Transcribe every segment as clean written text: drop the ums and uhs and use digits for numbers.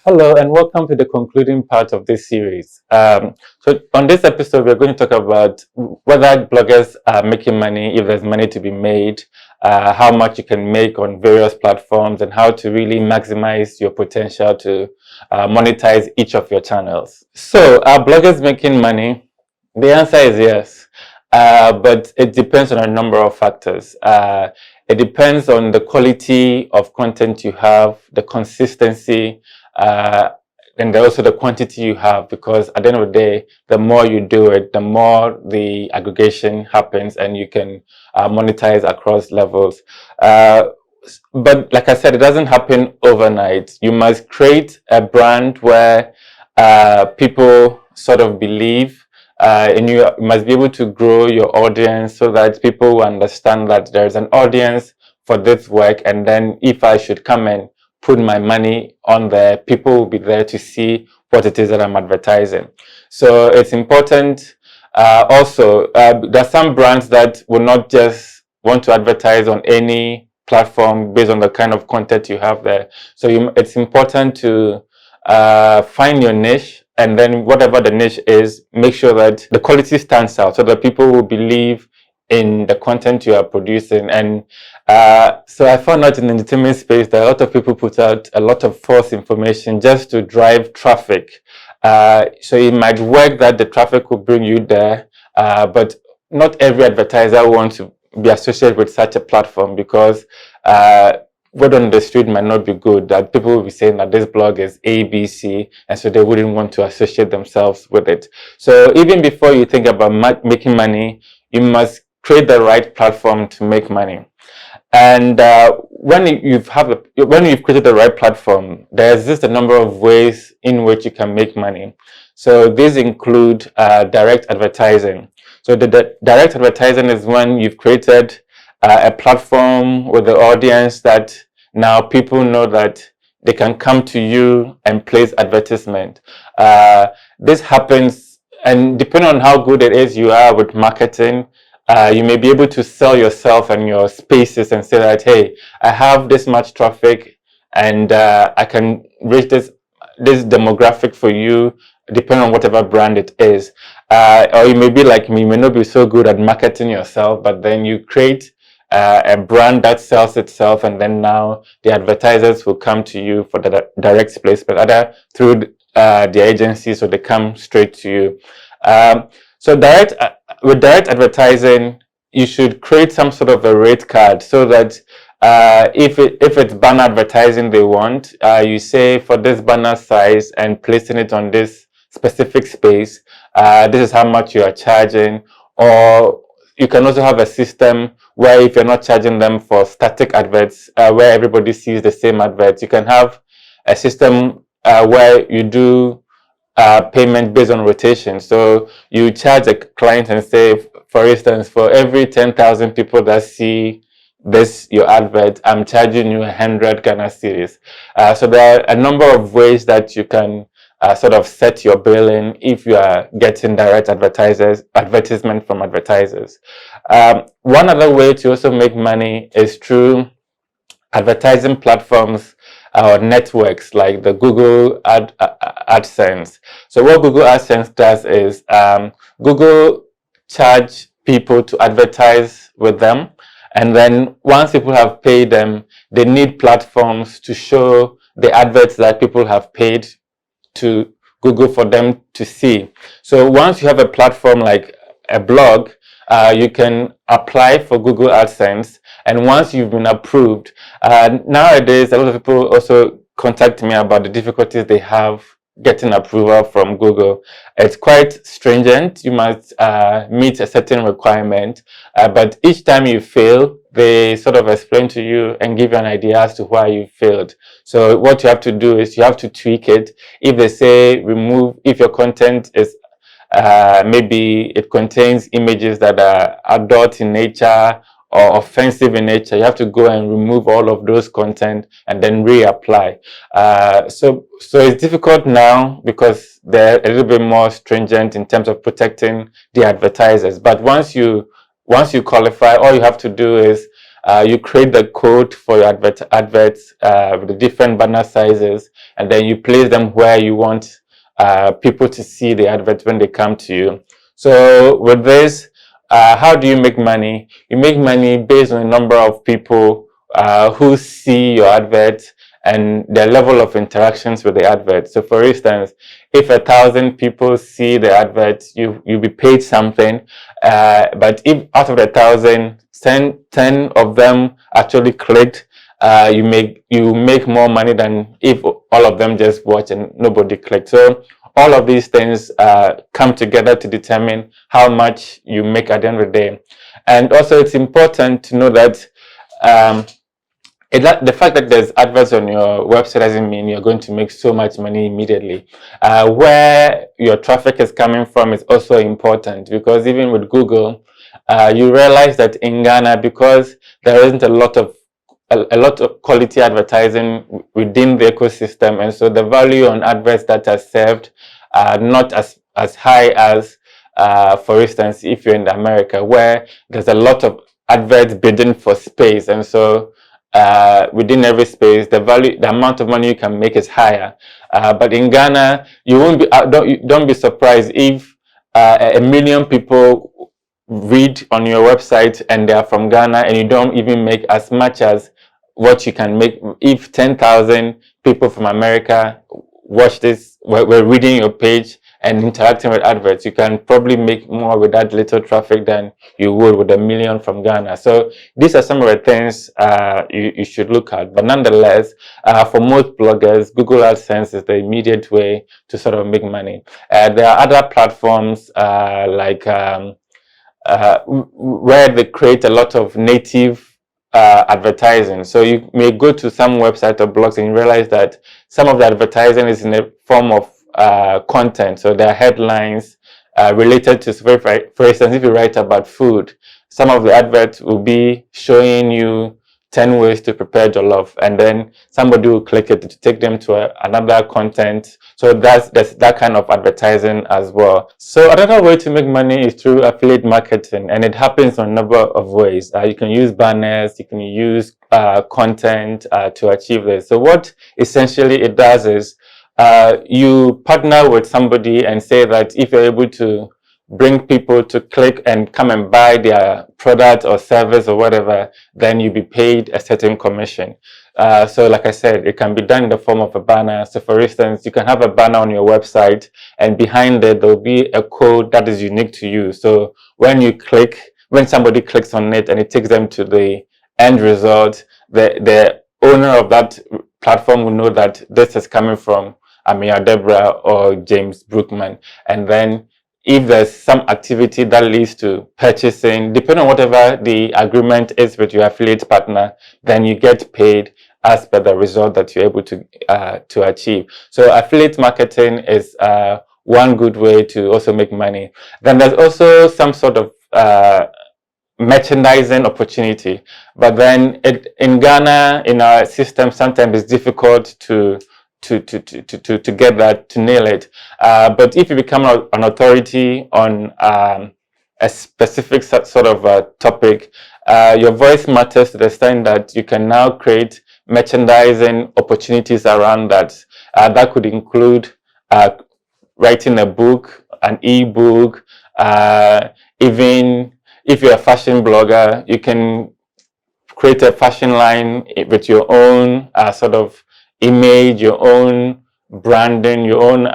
Hello, and welcome to the concluding part of this series. So, on this episode, we're going to talk about whether bloggers are making money, if there's money to be made, how much you can make on various platforms, and how to really maximize your potential to monetize each of your channels. So, are bloggers making money? The answer is yes, but it depends on a number of factors. It depends on the quality of content you have, the consistency, uh, and also the quantity you have, because at the end of the day, the more you do it, the more the aggregation happens and you can monetize across levels. But like I said, it doesn't happen overnight. You must create a brand where people sort of believe, and you must be able to grow your audience so that people will understand that there's an audience for this work. And then if I should come and put my money on there, people will be there to see what it is that I'm advertising. So it's important. There are some brands that will not just want to advertise on any platform based on the kind of content you have there. So it's important to find your niche, and then whatever the niche is, make sure that the quality stands out so that people will believe in the content you are producing. And so I found out in the entertainment space that a lot of people put out a lot of false information just to drive traffic. So it might work that the traffic will bring you there, but not every advertiser wants to be associated with such a platform, because word on the street might not be good, that people will be saying that this blog is ABC, and so they wouldn't want to associate themselves with it. So even before you think about making money, you must create the right platform to make money. And when you've created the right platform, there exists a number of ways in which you can make money. So these include direct advertising. So the direct advertising is when you've created a platform with the audience that now people know that they can come to you and place advertisement. This happens, and depending on how good it is you are with marketing, you may be able to sell yourself and your spaces and say that, hey, I have this much traffic, and I can reach this demographic for you, depending on whatever brand it is. Or you may be like me, you may not be so good at marketing yourself, but then you create a brand that sells itself, and then now the advertisers will come to you for the direct placement, either through the agencies, or they come straight to you. So with direct advertising, you should create some sort of a rate card, so that if it's banner advertising they want, you say for this banner size and placing it on this specific space, this is how much you are charging. Or you can also have a system where, if you're not charging them for static adverts, where everybody sees the same adverts, you can have a system where you do payment based on rotation. So you charge a client and say, for instance, for every 10,000 people that see your advert, I'm charging you 100 Ghana series. So there are a number of ways that you can sort of set your billing if you are getting direct advertisement from advertisers. One other way to also make money is through advertising platforms or networks like the Google AdSense. So what Google AdSense does is Google charge people to advertise with them, and then once people have paid them, they need platforms to show the adverts that people have paid to Google for them to see. So once you have a platform like a blog, you can apply for Google AdSense, and once you've been approved, nowadays a lot of people also contact me about the difficulties they have getting approval from Google. It's quite stringent. You must meet a certain requirement, but each time you fail, they sort of explain to you and give you an idea as to why you failed. So what you have to do is you have to tweak it. If they say remove, if your content is maybe it contains images that are adult in nature or offensive in nature, you have to go and remove all of those content and then reapply. So it's difficult now because they're a little bit more stringent in terms of protecting the advertisers. But once you qualify, all you have to do is You create the code for your adverts with the different banner sizes, and then you place them where you want people to see the advert when they come to you. So with this, how do you make money? You make money based on the number of people who see your advert and the level of interactions with the advert. So for instance, if 1,000 people see the advert, you'll be paid something. But if out of the 1,000, 10 of them actually clicked, you make more money than if all of them just watch and nobody clicked. So all of these things come together to determine how much you make at the end of the day. And also, it's important to know that um, the fact that there's adverts on your website doesn't mean you're going to make so much money immediately. Where your traffic is coming from is also important, because even with Google, you realize that in Ghana, because there isn't a lot of quality advertising within the ecosystem, and so the value on adverts that are served are not as high as, for instance, if you're in America, where there's a lot of adverts bidding for space, and so within every space, the amount of money you can make is higher. But in Ghana, you won't be don't be surprised if 1 million people read on your website and they are from Ghana, and you don't even make as much as what you can make if 10,000 people from America watch this, were reading your page and interacting with adverts. You can probably make more with that little traffic than you would with 1 million from Ghana. So these are some of the things you should look at. But nonetheless, for most bloggers, Google AdSense is the immediate way to sort of make money. There are other platforms like where they create a lot of native advertising. So you may go to some website or blogs and you realize that some of the advertising is in the form of content. So there are headlines related to, for instance, if you write about food, some of the adverts will be showing you 10 ways to prepare jollof, and then somebody will click it to take them to another content. So that's that kind of advertising as well. So another way to make money is through affiliate marketing, and it happens in a number of ways. You can use banners, you can use content to achieve this. So what essentially it does is you partner with somebody and say that if you're able to bring people to click and come and buy their product or service or whatever, then you'll be paid a certain commission. So like I said, it can be done in the form of a banner. So for instance, you can have a banner on your website, and behind it, there'll be a code that is unique to you. So when somebody clicks on it and it takes them to the end result, the owner of that platform will know that this is coming from Amir Debra or James Brookman. And then if there's some activity that leads to purchasing, depending on whatever the agreement is with your affiliate partner, then you get paid as per the result that you're able to achieve. So affiliate marketing is one good way to also make money. Then there's also some sort of merchandising opportunity, but then in Ghana, in our system, sometimes it's difficult to get that, to nail it. But if you become an authority on a specific sort of topic, your voice matters to the extent that you can now create merchandising opportunities around that. That could include writing a book, an ebook, even if you're a fashion blogger, you can create a fashion line with your own sort of image, your own branding, your own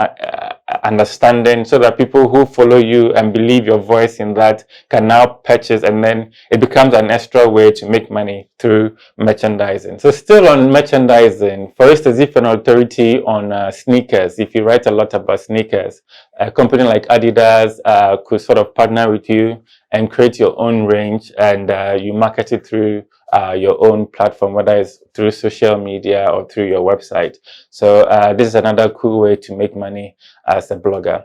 understanding, so that people who follow you and believe your voice in that can now purchase, and then it becomes an extra way to make money through merchandising. So still on merchandising, for instance, if an authority on sneakers, if you write a lot about sneakers, a company like Adidas could sort of partner with you and create your own range, and you market it through your own platform, whether it's through social media or through your website. So this is another cool way to make money as a blogger.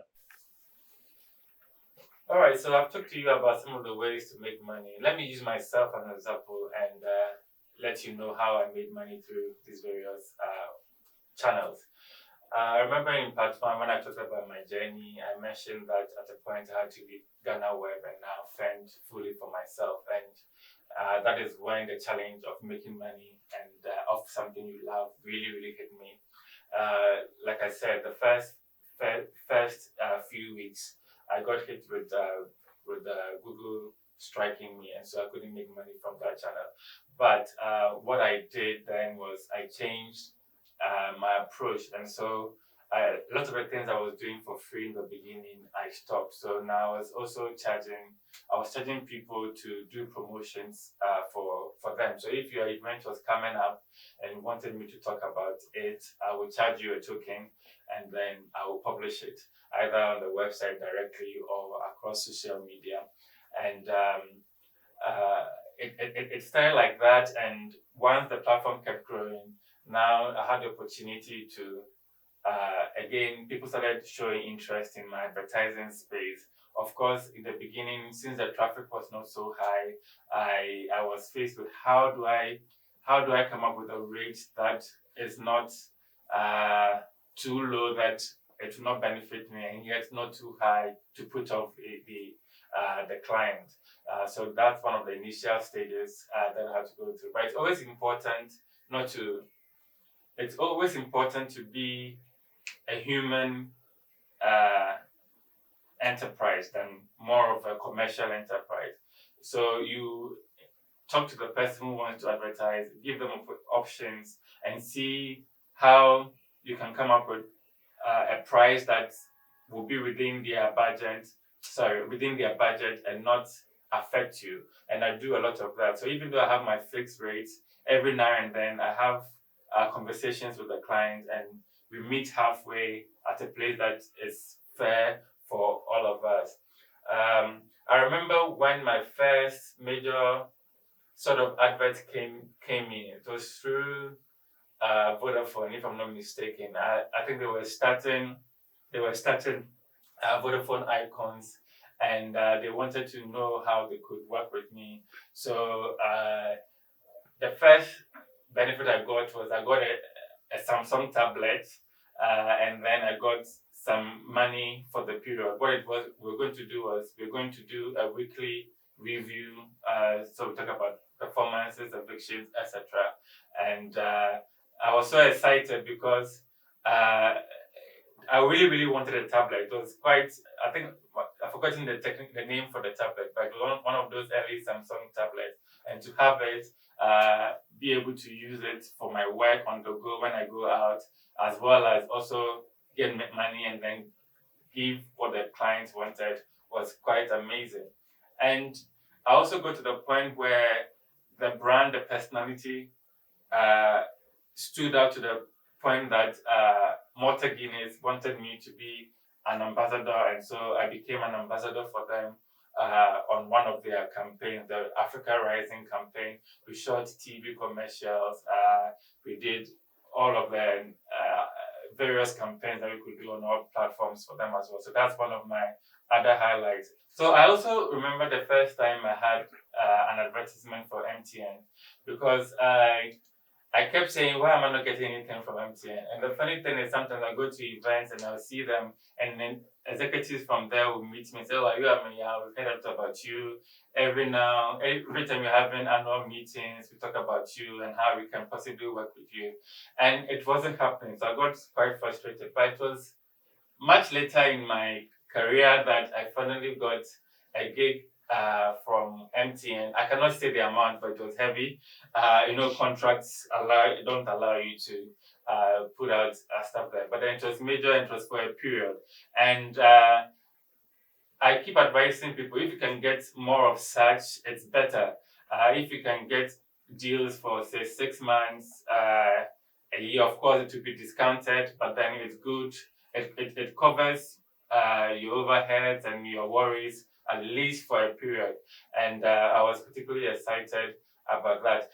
All right, so I've talked to you about some of the ways to make money. Let me use myself as an example and let you know how I made money through these various channels. I remember in part one, when I talked about my journey, I mentioned that at a point I had to leave Ghana Web and now fend fully for myself. And that is when the challenge of making money and of something you love really hit me. Like I said, the first few weeks, I got hit with Google striking me, and so I couldn't make money from that channel. But what I did then was I changed my approach, and so a lot of the things I was doing for free in the beginning, I stopped. So now I was charging people to do promotions for them. So if your event was coming up and wanted me to talk about it, I will charge you a token, and then I will publish it either on the website directly or across social media. And it started like that. And once the platform kept growing, now I had the opportunity to again, people started showing interest in my advertising space. Of course, in the beginning, since the traffic was not so high, I was faced with how do I come up with a rate that is not too low that it will not benefit me, and yet not too high to put off the client. So that's one of the initial stages that I had to go through. But not to. It's always important to be a human enterprise than more of a commercial enterprise. So you talk to the person who wants to advertise, give them options, and see how you can come up with a price that will be within their budget. Within their budget and not affect you. And I do a lot of that. So even though I have my fixed rates, every now and then I have conversations with the client, and we meet halfway at a place that is fair for all of us. I remember when my first major sort of advert came in. It was through Vodafone, if I'm not mistaken. I think they were starting Vodafone icons, and they wanted to know how they could work with me. So the first benefit I got was I got a Samsung tablet, and then I got some money for the period. What it was we're going to do was we're going to do a weekly review. So we talk about performances, evictions, etc. And I was so excited because I really wanted a tablet. It was quite, I think, I've forgotten the name for the tablet, but it was one of those early Samsung tablets. And to have it, be able to use it for my work on the go when I go out, as well as also get money and then give what the clients wanted, was quite amazing. And I also go to the point where the brand, the personality, stood out to the point that Malta Guinness wanted me to be an ambassador, and so I became an ambassador for them on one of their campaigns, the Africa Rising campaign. We shot TV commercials. We did all of the various campaigns that we could do on all platforms for them as well. So that's one of my other highlights. So I also remember the first time I had an advertisement for MTN, because I kept saying, why am I not getting anything from MTN? And the funny thing is, sometimes I go to events and I'll see them, and then executives from there will meet me and say, oh, you have me, we've heard about you. Every time you're having annual meetings, we talk about you and how we can possibly work with you. And it wasn't happening. So I got quite frustrated. But it was much later in my career that I finally got a gig from MTN. I cannot say the amount, but it was heavy. Contracts don't allow you to put out stuff there. But then it was major, and it was for a period. And I keep advising people, if you can get more of such, it's better. If you can get deals for, say, 6 months, a year, of course, it will be discounted, but then it's good. It covers your overheads and your worries, at least for a period. And I was particularly excited about that.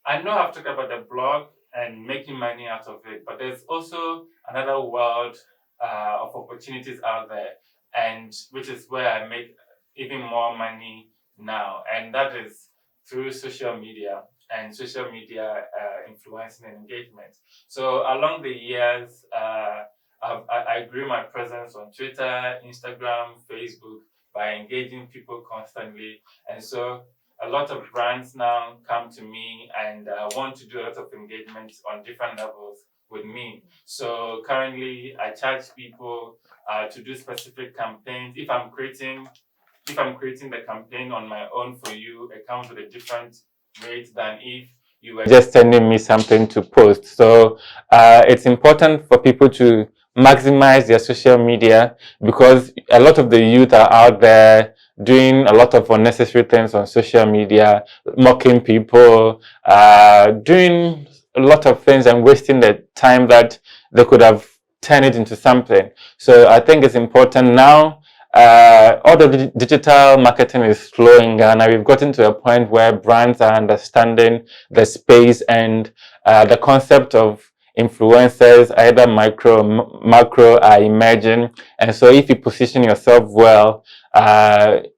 I know I've talked about the blog and making money out of it, but there's also another world of opportunities out there, and which is where I make even more money now, and that is through social media and social media influencing and engagement. So along the years, I grew my presence on Twitter, Instagram, Facebook by engaging people constantly. And so a lot of brands now come to me and want to do a lot of engagements on different levels with me. So currently, I charge people to do specific campaigns. If I'm creating the campaign on my own for you, it comes with a different rate than if you were just sending me something to post. So it's important for people to maximize their social media, because a lot of the youth are out there doing a lot of unnecessary things on social media, mocking people, doing a lot of things and wasting the time that they could have turned it into something. So I think it's important now. All the digital marketing is slowing down. Now we've gotten to a point where brands are understanding the space and the concept of influencers, either macro, are emerging. And so if you position yourself well,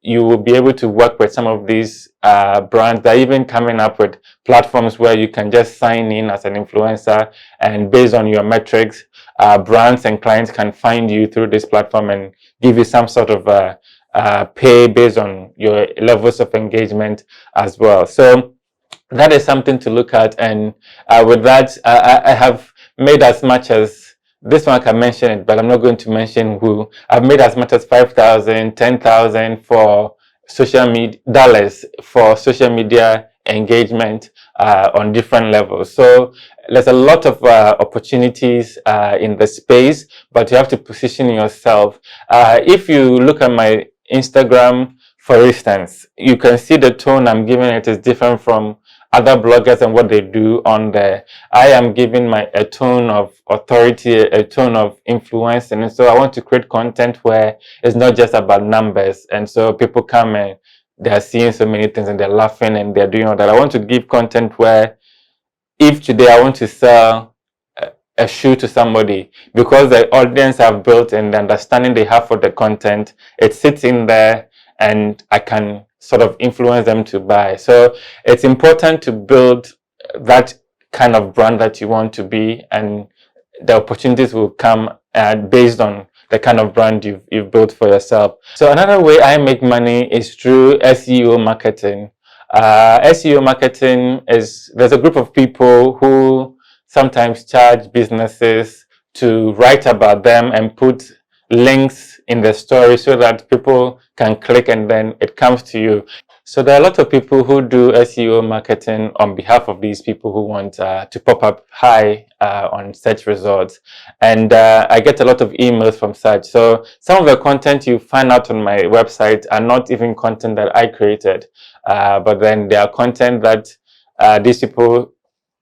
you will be able to work with some of these brands that are even coming up with platforms where you can just sign in as an influencer, and based on your metrics, brands and clients can find you through this platform and give you some sort of pay based on your levels of engagement as well. So that is something to look at. And with that, I have made as much as, this one I can mention it, but I'm not going to mention who. I've made as much as 5,000, 10,000 for social media dollars for social media engagement on different levels. So there's a lot of opportunities in the space, but you have to position yourself. If you look at my Instagram, for instance, you can see the tone I'm giving it is different from other bloggers and what they do on there. I am giving a tone of authority, a tone of influence, and so I want to create content where it's not just about numbers. And so people come and they're seeing so many things and they're laughing and they're doing all that. I want to give content where, if today I want to sell a shoe to somebody, because the audience I've built and the understanding they have for the content, it sits in there and I can sort of influence them to buy. So it's important to build that kind of brand that you want to be, and the opportunities will come based on the kind of brand you've built for yourself. So another way I make money is through SEO marketing. SEO marketing is, there's a group of people who sometimes charge businesses to write about them and put links in the story so that people can click and then it comes to you. So there are a lot of people who do SEO marketing on behalf of these people who want to pop up high on search results. And I get a lot of emails from such. So some of the content you find out on my website are not even content that I created, but then they are content that these people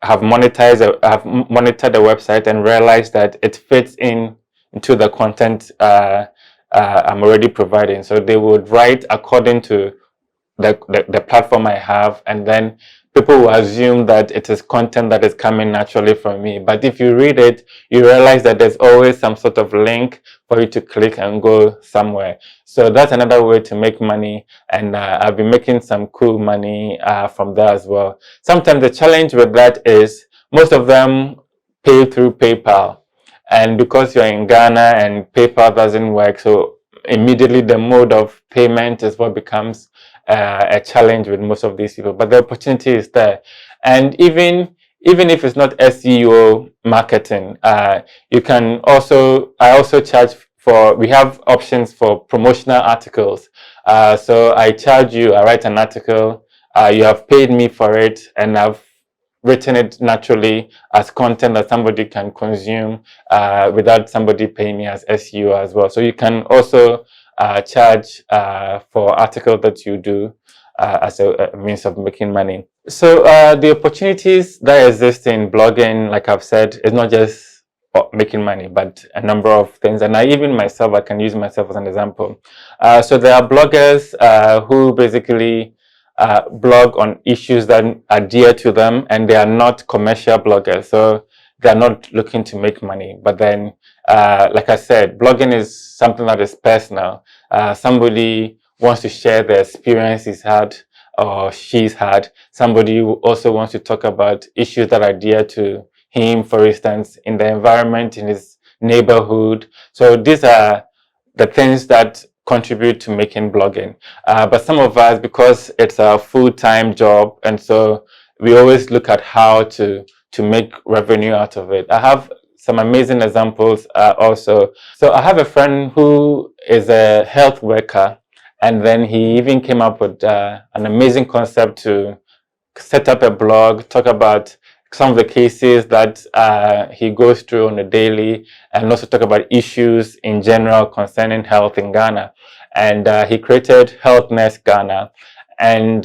have monetized, have monitored the website and realized that it fits into the content I'm already providing. So they would write according to the platform I have, and then people will assume that it is content that is coming naturally from me. But if you read it, you realize that there's always some sort of link for you to click and go somewhere. So that's another way to make money, and I've been making some cool money from there as well. Sometimes the challenge with that is most of them pay through PayPal, and because you're in Ghana and PayPal doesn't work, so immediately the mode of payment is what becomes a challenge with most of these people. But the opportunity is there. And even if it's not SEO marketing, you can also, I also charge for, we have options for promotional articles. So I charge you, I write an article, you have paid me for it, and I've written it naturally as content that somebody can consume without somebody paying me as SEO as well. So you can also charge for articles that you do as a means of making money. So the opportunities that exist in blogging, like I've said, is not just making money, but a number of things. And I can use myself as an example. So there are bloggers who basically blog on issues that are dear to them, and they are not commercial bloggers. So they're not looking to make money. But then, like I said, blogging is something that is personal. Somebody wants to share the experience he's had or she's had. Somebody who also wants to talk about issues that are dear to him, for instance, in the environment, in his neighborhood. So these are the things that contribute to making blogging. But some of us, because it's a full-time job, and so we always look at how to make revenue out of it. I have some amazing examples also. So I have a friend who is a health worker, and then he even came up with an amazing concept to set up a blog, talk about some of the cases that he goes through on a daily, and also talk about issues in general concerning health in Ghana. And he created Health Nest Ghana. And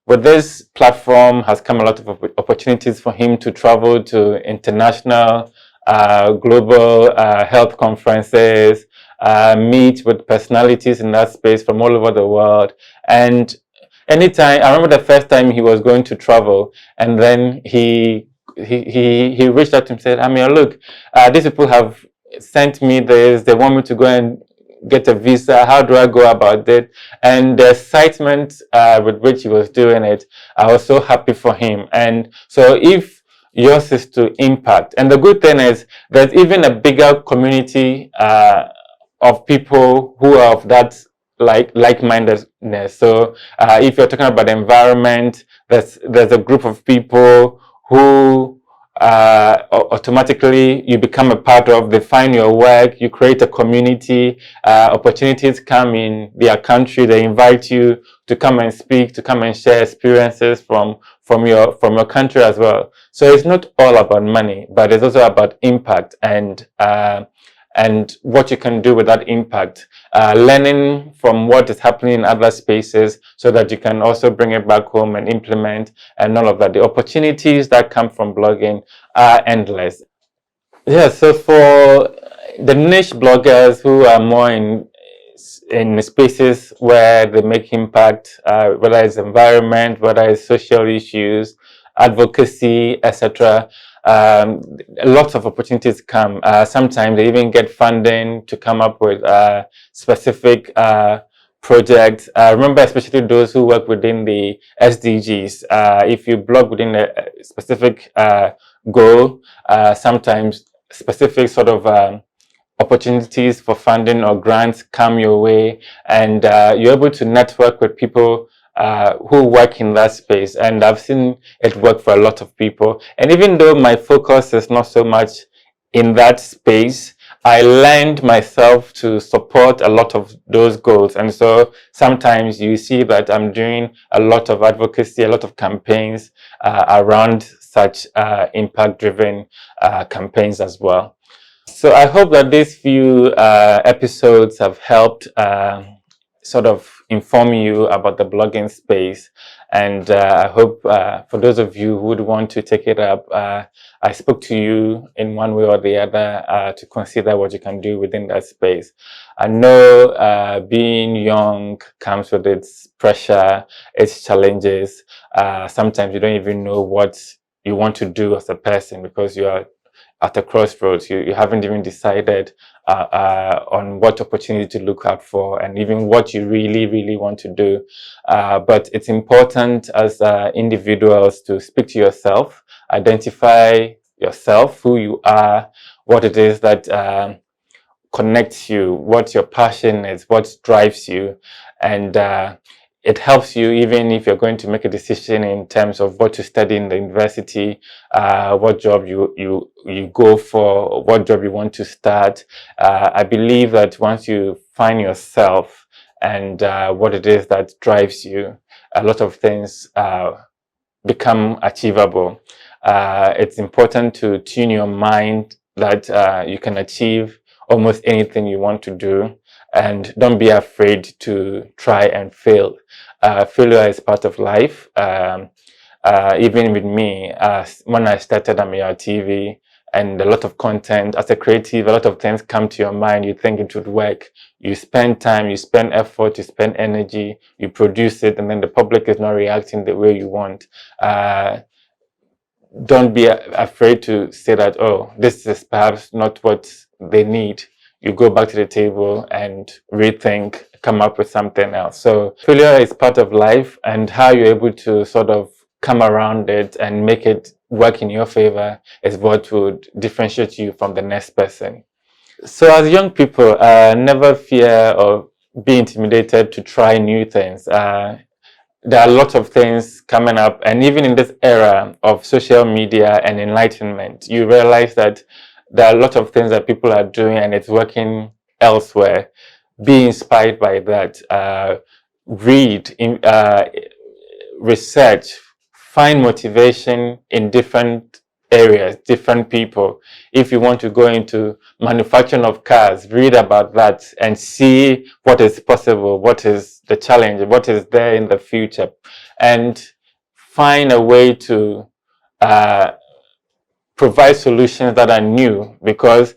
with this platform has come a lot of opportunities for him to travel to international, global health conferences, meet with personalities in that space from all over the world. And anytime, I remember the first time he was going to travel, and then he reached out to him and said, Amir, look, these people have sent me this, they want me to go and get a visa, how do I go about it? And the excitement with which he was doing it, I was so happy for him. And so if yours is to impact, and the good thing is there's even a bigger community of people who are of that like-mindedness. So if you're talking about the environment, there's a group of people who automatically you become a part of. They find your work, you create a community, opportunities come in their country, they invite you to come and speak, to come and share experiences from your country as well. So it's not all about money, but it's also about impact and what you can do with that impact, learning from what is happening in other spaces so that you can also bring it back home and implement, and all of that. The opportunities that come from blogging are endless. Yeah, so for the niche bloggers who are more in spaces where they make impact, whether it's environment, whether it's social issues, advocacy, etc. Lots of opportunities come. Sometimes they even get funding to come up with specific projects. Remember, especially those who work within the SDGs. If you blog within a specific goal, sometimes specific sort of opportunities for funding or grants come your way, and you're able to network with people who work in that space. And I've seen it work for a lot of people. And even though my focus is not so much in that space, I learned myself to support a lot of those goals. And so sometimes you see that I'm doing a lot of advocacy, a lot of campaigns around such impact-driven campaigns as well. So I hope that these few episodes have helped sort of inform you about the blogging space. And I hope for those of you who would want to take it up, I spoke to you in one way or the other to consider what you can do within that space. I know being young comes with its pressure, its challenges. Sometimes you don't even know what you want to do as a person because you are at a crossroads. You haven't even decided on what opportunity to look out for and even what you really want to do. But it's important as individuals to speak to yourself, identify yourself, who you are, what it is that connects you, what your passion is, what drives you, and it helps you even if you're going to make a decision in terms of what to study in the university, what job you go for, what job you want to start. I believe that once you find yourself and what it is that drives you, a lot of things become achievable. It's important to tune your mind that you can achieve almost anything you want to do, and don't be afraid to try and fail. Failure is part of life. Even with me, when I started Amir TV and a lot of content, as a creative, a lot of things come to your mind. You think it would work. You spend time, you spend effort, you spend energy, you produce it, and then the public is not reacting the way you want. Don't be afraid to say that, oh, this is perhaps not what they need. You go back to the table and rethink, come up with something else. So failure is part of life, and how you're able to sort of come around it and make it work in your favor is what would differentiate you from the next person. So as young people, never fear of be intimidated to try new things. There are lots of things coming up, and even in this era of social media and enlightenment, you realize that there are a lot of things that people are doing and it's working elsewhere. Be inspired by that. Read, research, find motivation in different areas, different people. If you want to go into manufacturing of cars, read about that and see what is possible, what is the challenge, what is there in the future, and find a way to provide solutions that are new, because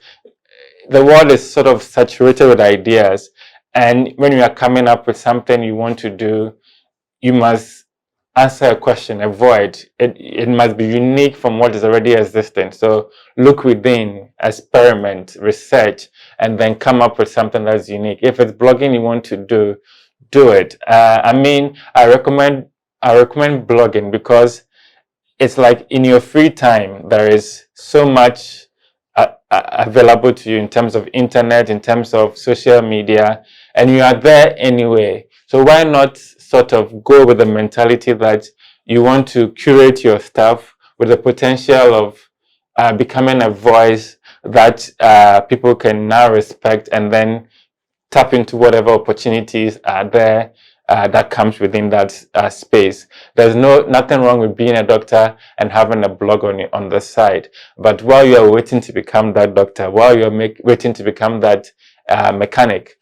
the world is sort of saturated with ideas. And when you are coming up with something you want to do, you must answer a question, a void. It must be unique from what is already existing. So look within, experiment, research, and then come up with something that's unique. If it's blogging you want to do it. I recommend blogging because it's like in your free time, there is so much available to you in terms of internet, in terms of social media, and you are there anyway. So why not sort of go with the mentality that you want to curate your stuff with the potential of becoming a voice that people can now respect, and then tap into whatever opportunities are there that comes within that space. There's nothing wrong with being a doctor and having a blog on the side. But while you are waiting to become that doctor, while you're waiting to become that mechanic,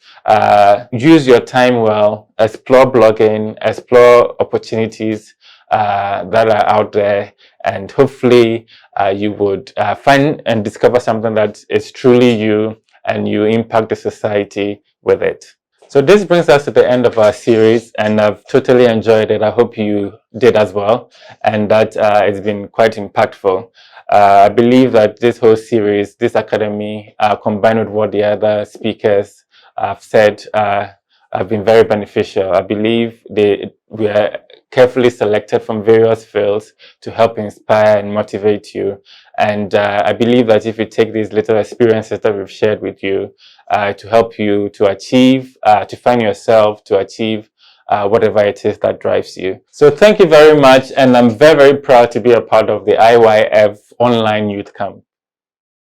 use your time well, explore blogging, explore opportunities that are out there, and hopefully you would find and discover something that is truly you, and you impact the society with it. So this brings us to the end of our series, and I've totally enjoyed it. I hope you did as well, and that it's been quite impactful. I believe that this whole series, this academy, combined with what the other speakers have said, have been very beneficial. I believe we are carefully selected from various fields to help inspire and motivate you. And I believe that if you take these little experiences that we've shared with you to help you to achieve, to find yourself, to achieve whatever it is that drives you. So thank you very much. And I'm very, very proud to be a part of the IYF Online Youth Camp.